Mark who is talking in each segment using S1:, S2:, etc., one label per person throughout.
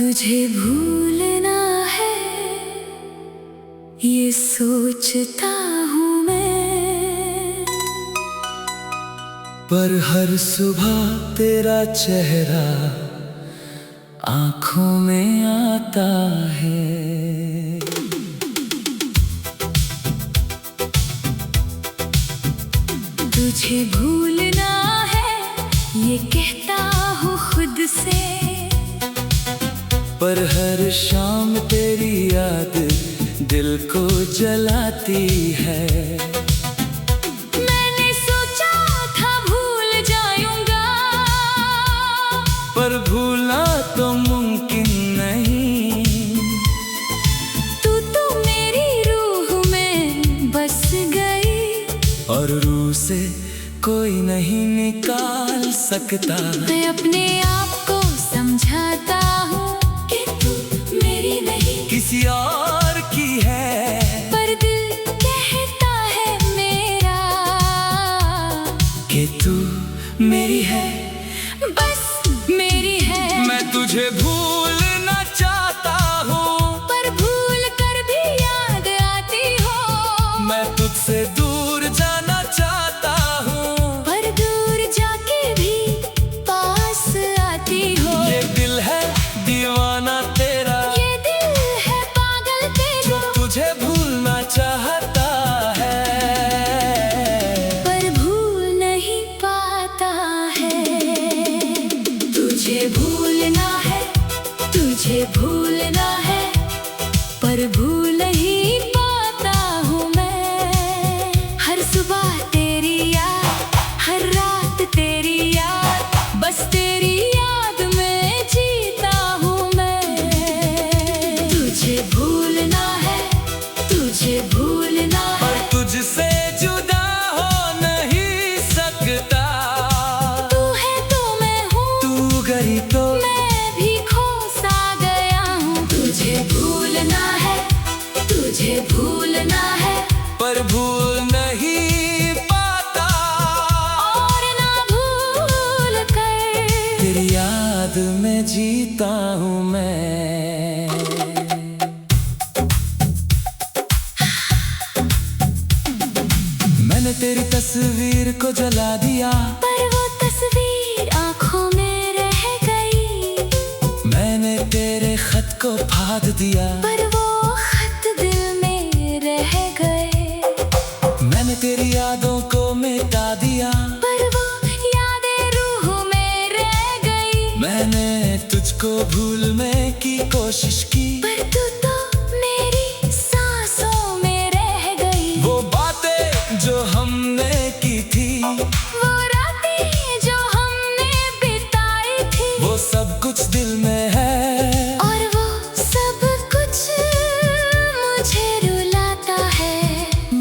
S1: तुझे भूलना है ये सोचता हूँ मैं,
S2: पर हर सुबह तेरा चेहरा आँखों में आता है।
S1: तुझे भूलना है ये कहता हूँ खुद से,
S2: पर हर शाम तेरी याद दिल को जलाती है।
S1: मैंने सोचा था भूल जाऊंगा,
S2: पर भूलना तो मुमकिन नहीं।
S1: तू मेरी रूह में बस गई,
S2: और रूह से कोई नहीं निकाल सकता।
S1: मैं अपने आप को समझाता हूँ कि तू मेरी नहीं
S2: किसी और की है,
S1: पर दिल कहता है मेरा
S2: कि तू मेरी है,
S1: बस मेरी है।
S2: मैं तुझे भूलना चाहता हूँ,
S1: पर भूल कर भी याद आती हो।
S2: मैं तुझसे दूर जाना चाहता हूँ,
S1: पर दूर जाके भी पास आती हो।
S2: ये दिल है दीवाना तेरा,
S1: ये दिल है पागल तेरा,
S2: तुझे भूलना चाहता है,
S1: पर भूल नहीं पाता है। तुझे भूलना है, तुझे भूलना है, पर भूल नहीं पाता हूँ मैं। हर सुबह तेरी याद, हर रात तेरी याद, बस तेरी याद में जीता हूँ मैं। तुझे भूलना है, तुझे भूलना
S2: पर
S1: है,
S2: तुझसे जुदा हो नहीं सकता।
S1: तू है तो मैं हूँ,
S2: तू गई तो
S1: मैं भी खो सा गया हूँ। तुझे भूलना है, तुझे भूलना है,
S2: पर भूल नहीं पाता।
S1: और ना भूल कर
S2: तेरी याद में जीता हूँ मैं। मैंने तेरी तस्वीर को जला दिया,
S1: पर वो तस्वीर आँखों में रह गई।
S2: मैंने तेरे खत को फाड़ दिया,
S1: पर वो खत दिल में रह गए।
S2: मैंने तेरी यादों को मिटा दिया,
S1: पर वो यादें रूह में रह गई।
S2: मैंने तुझको भूलने की कोशिश की,
S1: पर तू तो मेरी सांसों में रह गई।
S2: वो बातें जो हमने की थी,
S1: वो रातें जो हमने बिताई थी,
S2: वो सब कुछ दिल में है।
S1: और वो सब कुछ मुझे रुलाता है।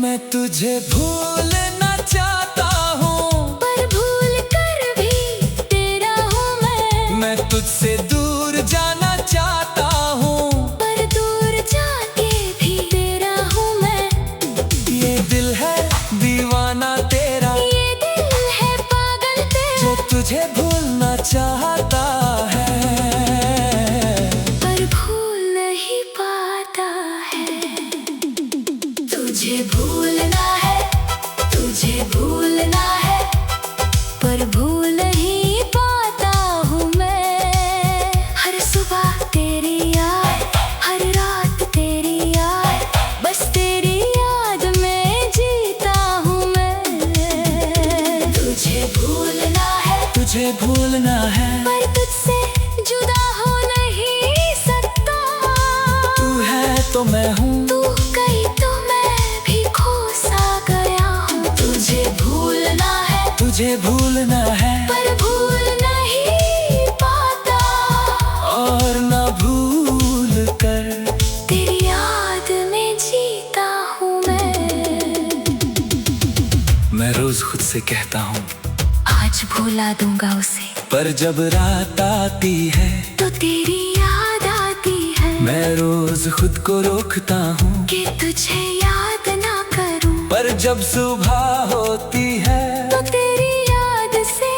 S2: मैं तुझे भूलना चाहता हूँ,
S1: पर भूल कर भी तेरा हूँ
S2: मैं तुझसे दूर जाना चाहता हूँ,
S1: पर दूर जाके भी तेरा हूँ मैं।
S2: ये दिल है दीवाना तेरा,
S1: ये दिल है पागल
S2: जो
S1: तेरा,
S2: तुझे भूलना चाहता है,
S1: पर भूल नहीं पाता है। तुझे भूलना है, तुझे भूलना है, पर भूल नहीं पाता हूँ मैं। हर सुबह तेरी याद, हर रात तेरी याद, बस तेरी याद में जीता हूँ मैं। तुझे भूलना है,
S2: तुझे भूलना है,
S1: पर तुझसे जुदा हो नहीं सकता।
S2: तू है तो मैं हूँ,
S1: तू गई तो मैं भी खो सा गया हूँ। तुझे भूलना है,
S2: तुझे भूलना है,
S1: पर भूल नहीं पाता,
S2: और ना भूल कर
S1: तेरी याद में जीता हूँ
S2: मैं रोज खुद से कहता हूँ,
S1: आज भुला दूंगा उसे,
S2: पर जब रात आती है
S1: तो तेरी याद आती है।
S2: मैं रोज खुद को रोकता हूँ,
S1: कि तुझे याद ना करूं,
S2: पर जब सुबह होती है
S1: तो तेरी याद से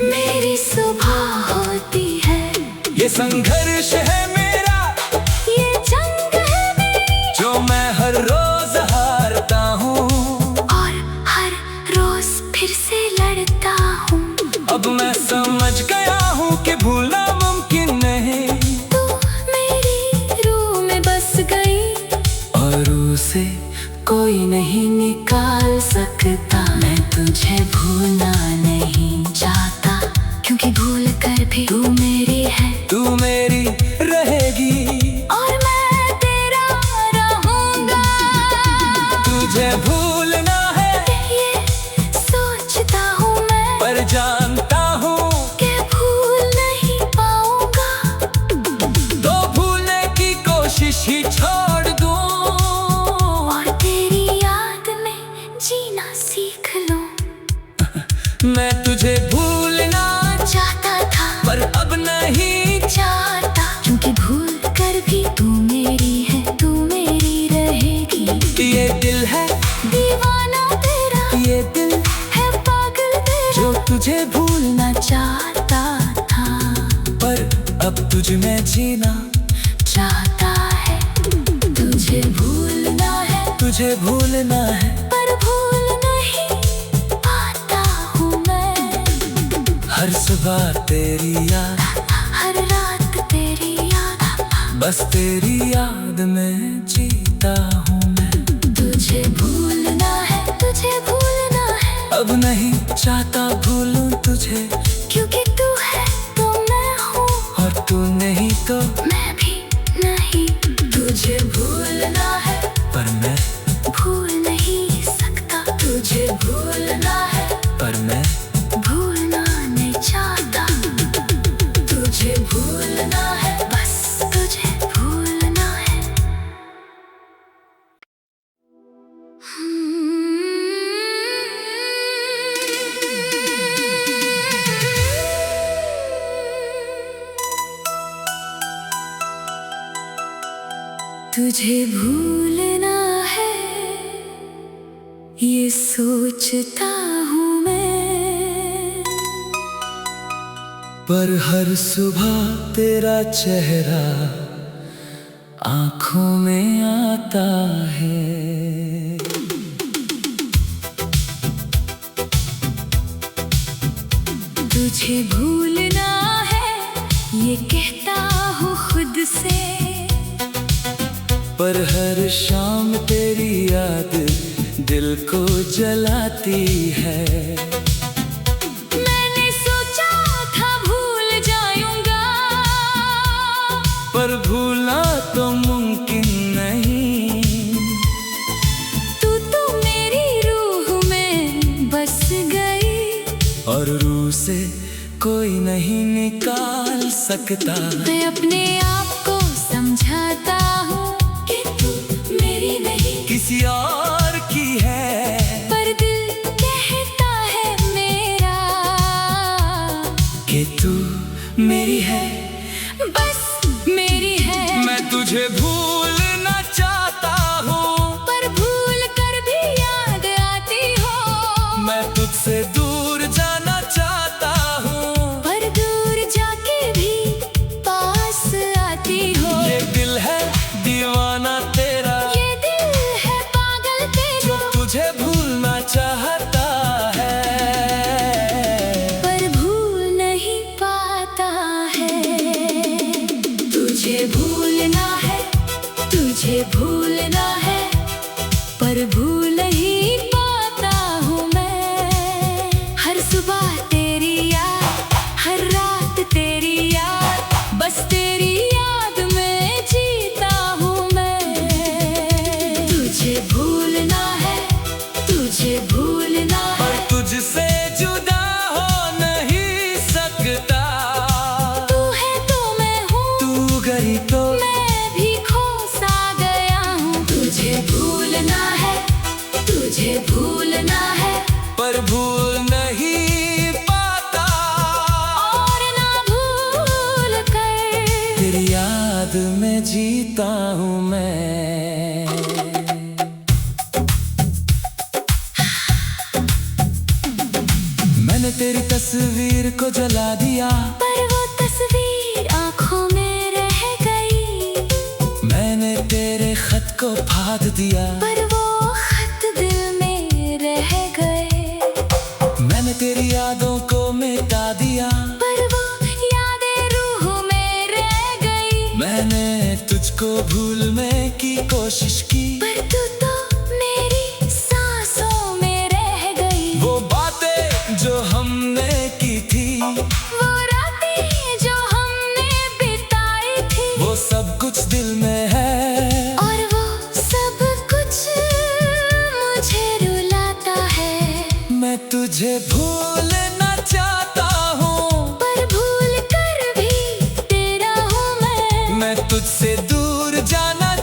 S1: मेरी सुबह होती है।
S2: ये संघर्ष है मेरा ही छोड़ दूं
S1: और तेरी याद में जीना सीख लूं।
S2: मैं तुझे भूलना
S1: चाहता था
S2: पर अब नहीं
S1: चाहता, क्योंकि भूल कर भी तू मेरी है, तू मेरी रहेगी।
S2: ये दिल है
S1: दीवाना तेरा,
S2: ये दिल
S1: है पागल तेरा,
S2: जो तुझे
S1: भूलना चाहता था
S2: पर अब तुझ में जीना
S1: चाहता है। तुझे भूलना है,
S2: तुझे भूलना है
S1: पर भूल नहीं पाता हूँ मैं।
S2: हर सुबह तेरी याद,
S1: हर रात तेरी याद,
S2: बस तेरी याद में जीता हूँ मैं।
S1: तुझे भूलना है, तुझे भूलना है,
S2: अब नहीं चाहता भूलूं तुझे,
S1: क्योंकि तू है तो मैं हूँ
S2: और तू नहीं तो
S1: मैं भी नहीं। तुझे भूलना है
S2: पर मैं
S1: भूल नहीं सकता, तुझे भूलना है
S2: पर मैं
S1: भूलना नहीं चाहता। तुझे भूलना है, बस तुझे भूलना है। तुझे भूलना है ये सोचता हूँ मैं,
S2: पर हर सुबह तेरा चेहरा आँखों में आता है।
S1: तुझे भूलना है ये कहता हूँ खुद से,
S2: पर हर शाम तेरी याद दिल को जलाती है।
S1: मैंने सोचा था भूल जाऊंगा,
S2: पर भूलना तो मुमकिन नहीं।
S1: तू तो मेरी रूह में बस गई,
S2: और रूह से कोई नहीं निकाल सकता।
S1: मैं अपने आप को समझाता हूँ कि तू मेरी नहीं
S2: किसी और की है,
S1: पर दिल कहता है मेरा
S2: कि तू मेरी है,
S1: बस मेरी है।
S2: मैं तुझे भूलना चाहता हूँ
S1: पर भूल कर भी याद आती हो,
S2: मैं तुझसे दूर जाना चाहता हूँ
S1: पर दूर जाके भी पास आती हो।
S2: ये दिल है दीवाना तेरा,
S1: ये दिल है पागल
S2: जो
S1: तेरा,
S2: तुझे भूलना चाहता है
S1: पर भूल नहीं पाता है। तुझे भूलना है, तुझे भूलना है, पर भूल नहीं पाता हूँ मैं। हर सुबह तेरी याद, हर रात तेरी याद, बस तेरी याद में जीता हूँ मैं। तुझे भूलना है, तुझे भूलना है,
S2: पर तुझसे जुदा हो नहीं सकता।
S1: तू है तो मैं हूँ,
S2: तू गई तो
S1: मैं भी खो सा गया हूँ। तुझे भूलना है, तुझे भूलना है,
S2: पर भूल नहीं पाता।
S1: और ना भूल कर
S2: तेरी याद में जीता हूँ मैं। मैंने तेरी तस्वीर को जला दिया,
S1: पर वो तस्वीर आँखों में रह गई।
S2: मैंने तेरे खत को फाड़ दिया,
S1: पर वो खत दिल में रह गए।
S2: मैंने तेरी यादों को मिटा दिया,
S1: पर वो यादें रूह में रह गई।
S2: मैंने तुझको भूलने की कोशिश की,
S1: पर तू तो मेरी सांसों में रह गई।
S2: वो बातें जो हमने की थी,
S1: वो रातें जो हमने बिताई थी,
S2: वो सब कुछ दिल में है।
S1: और वो सब कुछ मुझे रुलाता है।
S2: मैं तुझे भूलना चाहता हूँ,
S1: पर भूल कर भी तेरा हूँ मैं
S2: तुझसे दूर जाना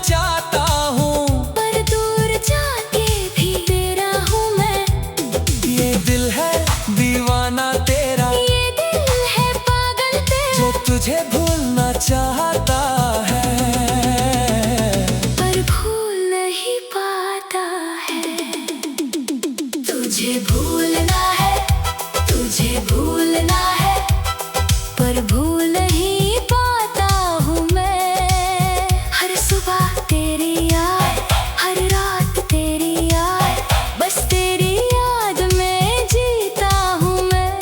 S1: सुबह तेरी याद, हर रात तेरी याद, बस तेरी याद में जीता हूँ मैं।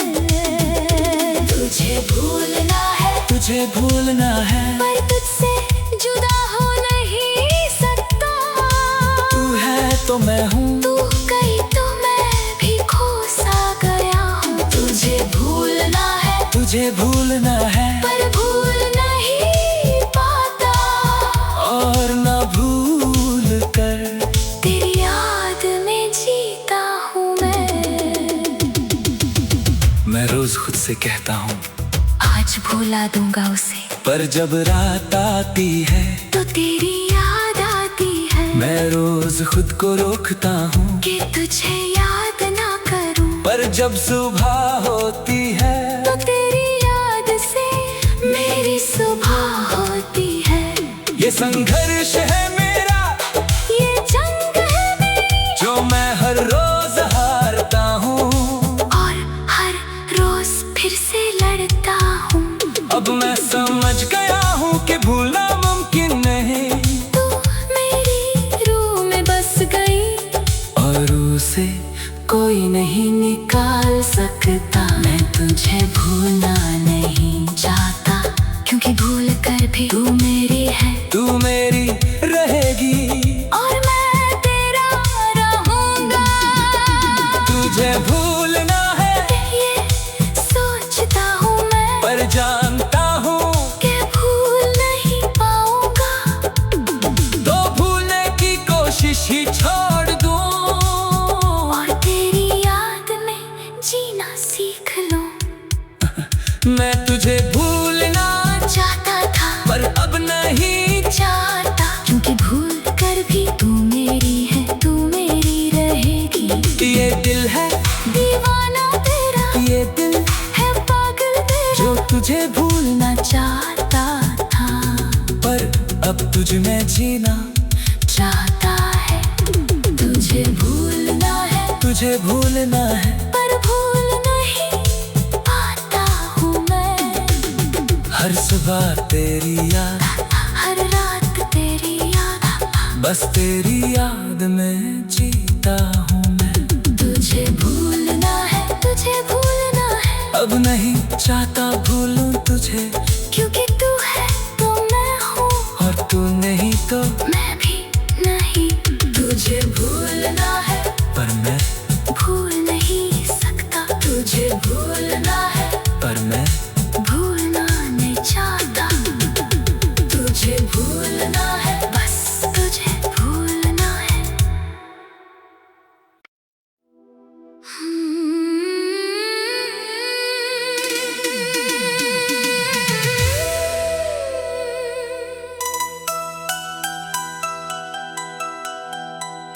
S1: तुझे भूलना है,
S2: तुझे भूलना है,
S1: पर तुझसे जुदा हो नहीं सकता।
S2: तू है तो मैं हूँ,
S1: तू गई तो मैं भी खो सा गया हूँ। तुझे भूलना है,
S2: तुझे भूलना है,
S1: पर भूल नहीं पाता।
S2: और ना भूल कर
S1: तेरी याद में जीता हूँ
S2: मैं रोज खुद से कहता हूँ
S1: आज भुला दूंगा उसे,
S2: पर जब रात आती है
S1: तो तेरी याद आती है।
S2: मैं रोज खुद को रोकता हूँ
S1: कि तुझे याद ना करूं,
S2: पर जब सुबह होती है
S1: तो तेरी याद से मेरी सुबह होती है।
S2: ये संघर्ष है मेरा,
S1: ये जंग है मेरी,
S2: जो मैं हर रोज हारता हूँ
S1: और हर रोज फिर से लड़ता हूँ।
S2: अब मैं समझ गया हूँ कि भूलना मुमकिन नहीं,
S1: तू मेरी रूह में बस गई
S2: और उसे कोई नहीं निकाल सकता।
S1: मैं तुझे भूलना नहीं चाहता, क्योंकि भूल कर भी तू मेरी है,
S2: तू मेरी रहेगी
S1: और मैं तेरा रहूंगा।
S2: तुझे भूलना है,
S1: ये सोचता हूँ मैं,
S2: पर जानता हूँ
S1: कि भूल नहीं पाऊंगा।
S2: तो भूलने की कोशिश ही छोड़ दूँ
S1: और तेरी याद में जीना सीख लूं।
S2: मैं तुझे भूलना
S1: चाहता था,
S2: पर अब नहीं
S1: चाहता, क्योंकि भूल कर भी तू मेरी है, तू मेरी रहेगी।
S2: ये दिल है
S1: दीवाना तेरा,
S2: ये दिल
S1: है पागल तेरा,
S2: जो तुझे भूलना
S1: चाहता था,
S2: पर अब तुझ में जीना
S1: चाहता है। तुझे भूलना है,
S2: तुझे भूलना है,
S1: पर भूल नहीं पाता हूँ मैं।
S2: हर सुबह तेरी याद,
S1: हर रात तेरी याद,
S2: बस तेरी याद में जीता हूँ मैं।
S1: तुझे भूलना है, तुझे भूलना है,
S2: अब नहीं चाहता भूलूं तुझे,
S1: क्योंकि तू है तो मैं हूँ,
S2: और तू नहीं तो
S1: मैं भी नहीं। तुझे भूलना है,
S2: पर मैं,
S1: भूल नहीं सकता। तुझे भूलना है,
S2: पर मैं
S1: भूलना नहीं चाहता। तुझे भूलना है, बस तुझे भूलना है।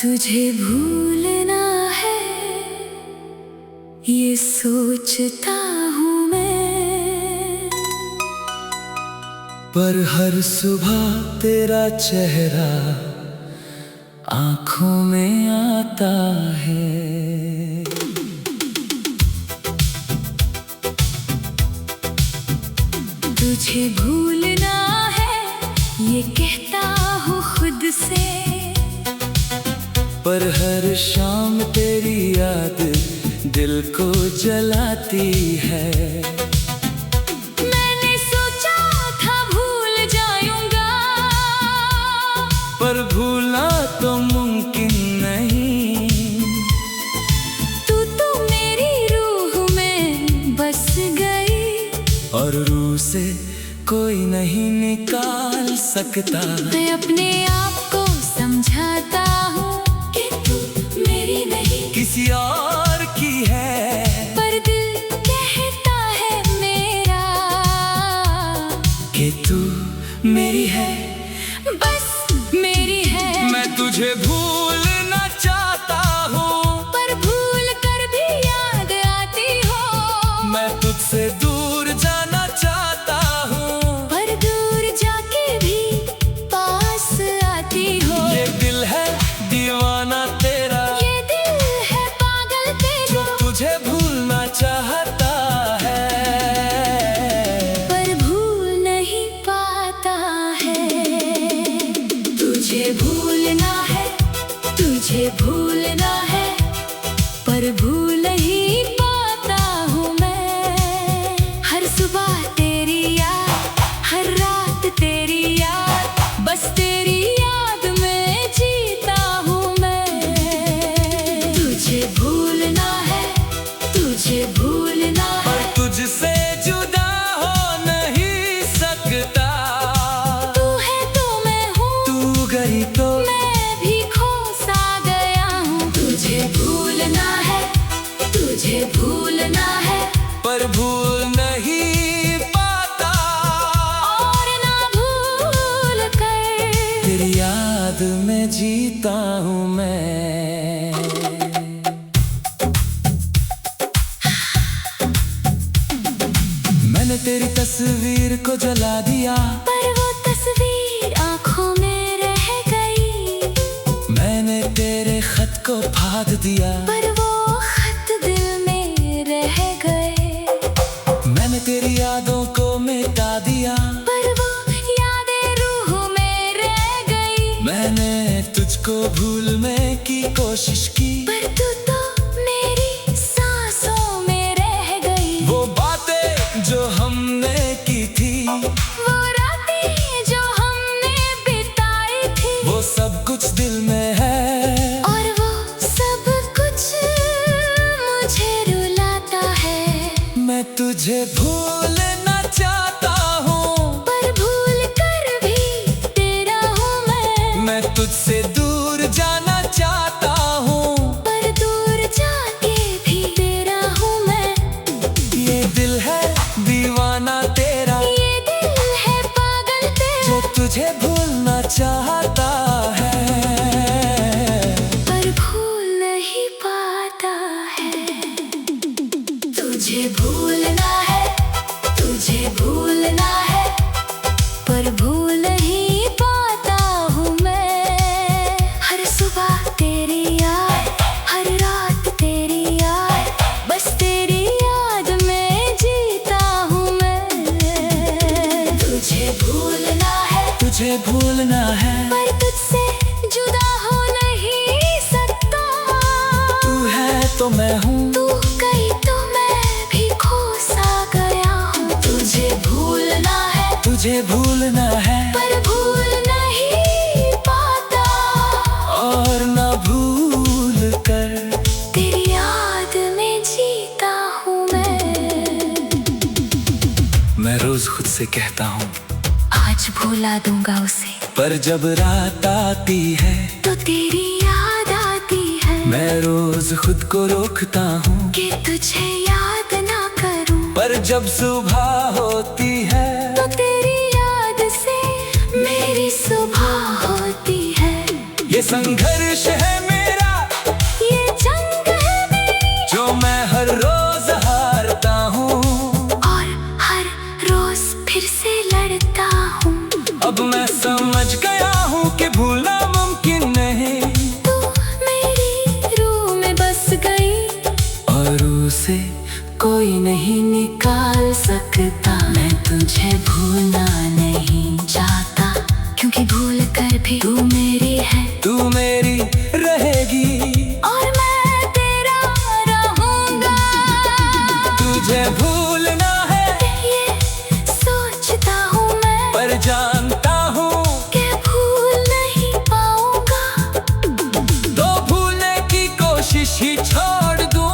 S1: तुझे भूलना है, ये सोचता हूँ मैं,
S2: पर हर सुबह तेरा चेहरा आँखों में आता है।
S1: तुझे भूलना है, ये कहता हूँ खुद से,
S2: पर हर शाम तेरी याद दिल को जलाती है।
S1: मैंने सोचा था भूल जाऊंगा,
S2: पर भूलना तो मुमकिन नहीं,
S1: तू तो मेरी रूह में बस गई,
S2: और रूह से कोई नहीं निकाल सकता।
S1: मैं अपने आप को समझाता हूँ कि तू मेरी नहीं,
S2: किसी और की है,
S1: पर दिल कहता है मेरा
S2: कि तू मेरी है,
S1: बस मेरी है।
S2: मैं तुझे भूलना चाहता हूँ,
S1: पर भूल कर भी याद आती हो,
S2: मैं तुझसे दूर जाना चाहता हूँ,
S1: पर दूर जाके भी पास आती हो।
S2: ये दिल है दीवाना तेरा,
S1: ये दिल है पागल तेरा,
S2: तुझे भूलना चाहता है,
S1: पर भूल नहीं पाता है। तुझे भूलना है, तुझे भूलना है, पर भूल ही पाता हूँ मैं। हर सुबह तेरी याद, हर रात तेरी याद, बस तेरी याद में जीता हूँ मैं। तुझे भूलना है, तुझे भूलना है,
S2: पर तुझसे जुदा हो नहीं सकता।
S1: तू है तो मैं हूँ,
S2: तू गई तो
S1: मैं भी खो सा गया हूँ। तुझे भूलना है, तुझे भूलना है,
S2: पर भूल नहीं पाता।
S1: और ना भूल कर
S2: तेरी याद में जीता हूँ मैं। मैंने तेरी तस्वीर को जला दिया,
S1: पर वो तस्वीर आँखों में रह गई।
S2: मैंने तेरे खत को फाड़ दिया,
S1: पर वो खत दिल में रह गए।
S2: मैंने तेरी यादों को मिटा दिया,
S1: पर वो यादें रूह में रह गई।
S2: मैंने तुझको भूलने की कोशिश की,
S1: पर तू तो मेरी सांसों में रह गई।
S2: वो बातें जो हमने की थी,
S1: वो रातें जो हमने बिताई थी,
S2: वो सब कुछ दिल में है।
S1: और वो सब कुछ मुझे रुलाता है।
S2: मैं तुझे भूलना चाहता हूँ,
S1: पर भूल कर भी तेरा हूँ
S2: मैं तुझसे दूर जाना चाहता हूँ,
S1: पर दूर जाके भी तेरा हूँ मैं।
S2: ये दिल है दीवाना तेरा,
S1: ये दिल है पागल तेरा,
S2: जो तुझे भूलना चाहता है,
S1: पर भूल नहीं पाता है। तुझे भूलना है, तुझे भूलना है, पर भूल नहीं पाता हूँ मैं। हर सुबह तेरी याद, हर रात तेरी याद, बस तेरी याद में जीता हूँ मैं। तुझे भूलना है,
S2: तुझे भूलना है,
S1: पर तुझसे जुदा हो नहीं सकता।
S2: तू है तो मैं हूँ,
S1: तू गई तो मैं भी खो सा गया हूँ। तुझे भूलना है,
S2: तुझे भूलना है,
S1: पर भूल नहीं पाता,
S2: और ना भूल कर
S1: तेरी याद में जीता हूँ
S2: मैं रोज खुद से कहता हूँ,
S1: आज भुला दूंगा उसे,
S2: पर जब रात आती है
S1: तो तेरी याद आती है।
S2: मैं रोज खुद को रोकता हूँ,
S1: कि तुझे याद ना करूं,
S2: पर जब सुबह होती है
S1: तो तेरी याद से मेरी सुबह होती है।
S2: ये संघर्ष है मेरा,
S1: ये जंग है मेरी,
S2: जो मैं हर रोज हारता हूँ,
S1: और हर रोज फिर से लड़ता हूँ।
S2: अब मैं समझ गया हूँ कि भूलना मुमकिन नहीं,
S1: तू मेरी रूह में बस गई,
S2: और उसे कोई नहीं निकाल सकता।
S1: मैं तुझे भूलना नहीं चाहता, क्योंकि भूल कर भी तू मेरी है,
S2: तू मेरी रहेगी,
S1: और मैं तेरा रहूंगा।
S2: तुझे भूलना है,
S1: ये सोचता हूँ मैं,
S2: पर जानता हूँ
S1: कि भूल नहीं पाऊंगा।
S2: तो भूलने की कोशिश ही छोड़ दूँ,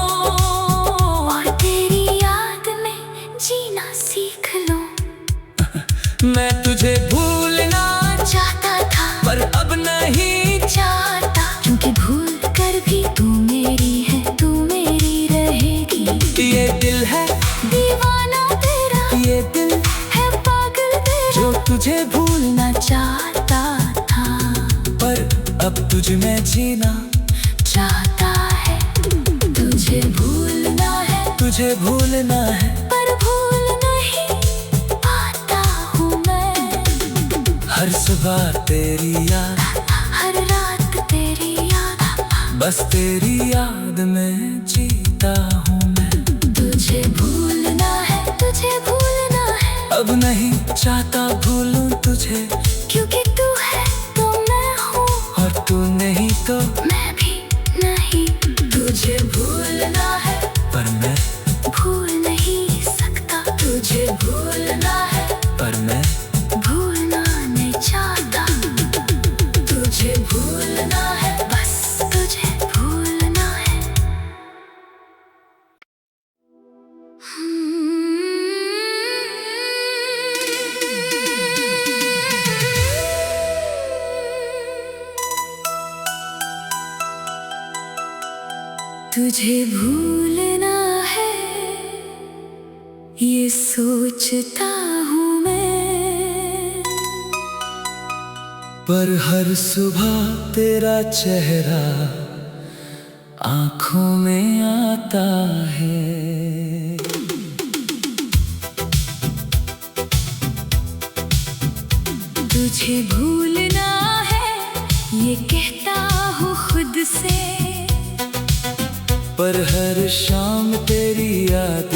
S1: और तेरी याद में जीना सीख लूं।
S2: मैं तुझे भूलना
S1: चाहता था,
S2: पर अब नहीं
S1: चाहता, क्योंकि भूल कर भी तू मेरी है, तू मेरी रहेगी।
S2: ये दिल है
S1: दीवाना तेरा,
S2: ये दिल
S1: है पागल तेरा,
S2: जो तुझे
S1: भूलना चाहता था,
S2: पर अब तुझ में जीना
S1: चाहता है। तुझे भूलना है,
S2: तुझे भूलना है,
S1: पर भूल नहीं पाता हूँ मैं।
S2: हर सुबह तेरी याद,
S1: हर रात तेरी याद,
S2: बस तेरी याद में जीता हूँ मैं।
S1: तुझे भूलना है, तुझे भूलना है,
S2: अब नहीं चाहता भूलूं तुझे,
S1: क्योंकि तू है तो मैं हूँ। तुझे भूलना है ये सोचता हूँ मैं,
S2: पर हर सुबह तेरा चेहरा आँखों में आता है।
S1: तुझे भूलना है ये कहता हूँ खुद से,
S2: पर हर शाम तेरी याद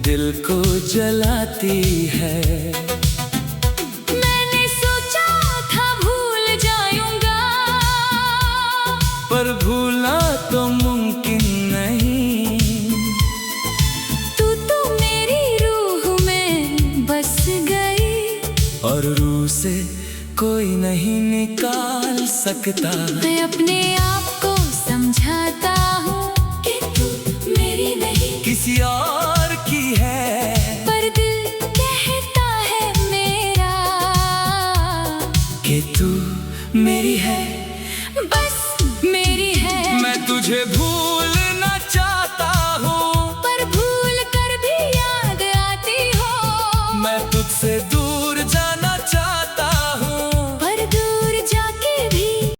S2: दिल को जलाती है।
S1: मैंने सोचा था भूल जाऊंगा,
S2: पर भूलना तो मुमकिन नहीं।
S1: तू तो मेरी रूह में बस गई,
S2: और रूह से कोई नहीं निकाल सकता।
S1: मैं अपने आप को समझाता हूँ कि तू मेरी नहीं
S2: किसी और की है,
S1: पर दिल कहता है मेरा
S2: कि तू मेरी है,
S1: बस मेरी है।
S2: मैं तुझे भूल